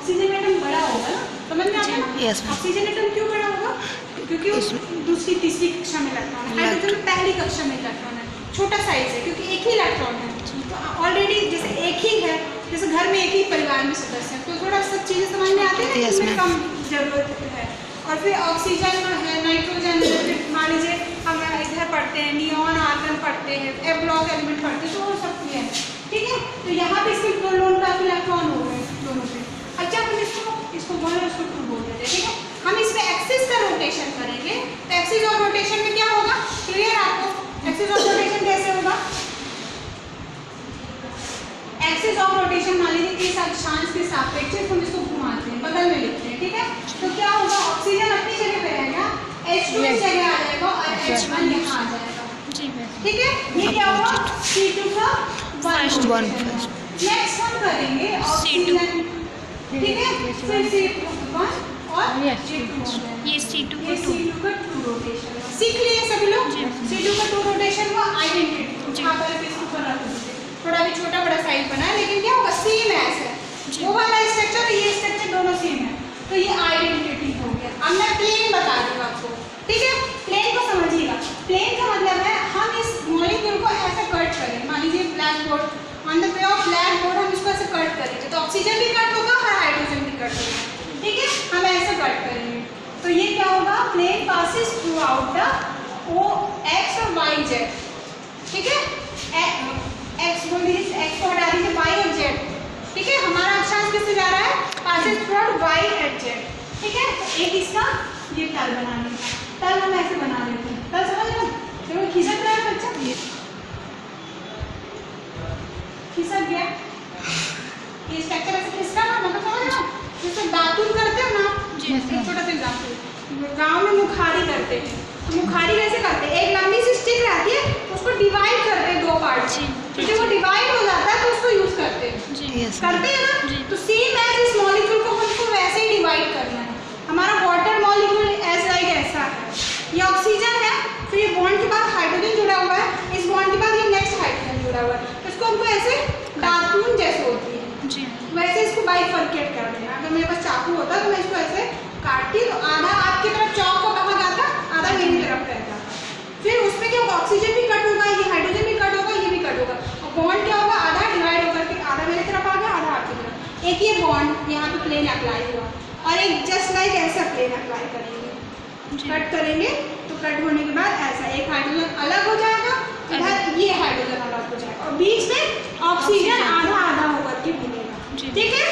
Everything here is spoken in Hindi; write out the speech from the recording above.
ऑक्सीजन एटम बड़ा होगा ना, समझ में आता है ना। ऑक्सीजन एटम क्यों बड़ा होगा? क्योंकि वो दूसरी तीसरी कक्षा में इलेक्ट्रॉन है, हाइड्रोजन में पहली कक्षा में इलेक्ट्रॉन है, छोटा साइज है क्योंकि एक ही इलेक्ट्रॉन है। तो ऑलरेडी जैसे एक ही है, जैसे घर में एक ही परिवार में सदस्य हैं, तो थोड़ा सब चीज़ें समझ में आती है ना, इसमें कम जरूरत है। और फिर ऑक्सीजन है, नाइट्रोजन है, मान लीजिए हम इधर पढ़ते हैं नियॉन आर्गन पढ़ते हैं, एफ ब्लॉक एलिमेंट पढ़ते हैं, तो वो सब है, ठीक है। तो यहाँ पे इसके दो लोन का इलेक्ट्रॉन हो गए दोनों पे। अच्छा हम इसको 1 और इसको 2 बोल देते हैं, ठीक है। हम इसमें एक्सिस का रोटेशन करेंगे, तो एक्सिस ऑफ रोटेशन में क्या होगा, क्लियर आपको? एक्सिस ऑफ रोटेशन कैसे होगा? एक्सिस ऑफ रोटेशन मान लीजिए इस अक्षांश के सापेक्ष हम इसको घुमाते हैं, बगल में लिखते हैं, ठीक है। तो क्या होगा, ऑक्सीजन अपनी जगह पे रहेगा, H2 इस जगह आ जाएगा और H1 यहाँ आ जाएगा, ठीक है। ये क्या होगा, C2 का 1 नेक्स्ट हम करेंगे ऑक्सीजन, ठीक है। फिर C1 और ये C2 का 2 रोटेशन सीख लिए सभी लोग। C2 का 2 रोटेशन हुआ आइडेंटिटी, यहाँ पर इसको थोड़ा भी छोटा बड़ा साइज बना है, लेकिन क्या होगा, सेम है, वो वाला स्ट्रक्चर और ये स्ट्रक्चर दोनों सेम है, तो ये आइडेंटिटी हो गया। अब मैं प्लेन बता रही हूँ आपको, ठीक है। प्लेन को समझिएगा, प्लेन का मतलब है हम इस मॉलिक्यूल को ऐसे कट करें, मान लीजिए black board, on the way of black board हम इसको ऐसे कट करेंगे, तो ऑक्सीजन भी कट होगा और हाइड्रोजन भी कट होगा, ठीक है। हम ऐसे कट करेंगे, तो ये क्या होगा, plane passes throughout the O X और वाई जेड, ठीक है। एक्स बोल दीजिए, एक्स को हटा दीजिए, वाई और जेड, ठीक है। हमारा अक्षांश किससे जा रहा है, passes through out why and Z, ठीक है। तो एक इसका ये तल बनाने, तल हम ऐसे बना लेते हैं, तल समझ लो, जो खिसक रहा है बच्चा, खिसक गया, ये स्ट्रक्चर ऐसे खिसका ना, मतलब समझ लो, जैसे दातुन करते हो ना, एक छोटा सा एग्जाम्पल, गाँव में मुखारी करते हैं, तो मुखारी कैसे करते हैं, एक लंबी सी स्टिक रहती है, उसको डिवाइड करते हैं 2 पार्ट से, तो जब वो डिवाइड हो जाता है तो उसको यूज करते हैं, करते हैं ना। तो सेम एज इस मॉलिक्यूल को हमको वैसे ही डिवाइड करना है। हमारा वाटर मॉलिक्यूल ऐसा है, ये ऑक्सीजन है, फिर ये बॉन्ड के बाद हाइड्रोजन जुड़ा हुआ है, इस बॉन्ड के बाद ये नेक्स्ट हाइड्रोजन जुड़ा हुआ है, तो इसको हमको ऐसे दातून जैसे होती है वैसे इसको बाइफरकेट कर देना। अगर मेरे पास चाकू होता तो मैं इसको ऐसे काटती, तो आधा आपकी तरफ चौक को कहा जाता, आधा मेरी तरफ रहता, फिर उसमें क्या होगा, ऑक्सीजन भी कट होगा, ये हाइड्रोजन भी कट होगा, ये भी कट होगा, और बॉन्ड क्या होगा, आधा डिवाइड होकर के आधा मेरी तरफ आ गया, आधा आपकी तरफ। एक ये बॉन्ड यहाँ पे प्लेन अप्लाई हुआ, और एक जस्ट लाइक ऐसा प्लेन अप्लाई करेंगे, कट करेंगे, तो कट होने के बाद ऐसा एक हाइड्रोजन अलग हो जाएगा, इधर ये हाइड्रोजन अलग हो जाएगा, और बीच में ऑक्सीजन आधा आधा होकर के मिलेगा, ठीक है।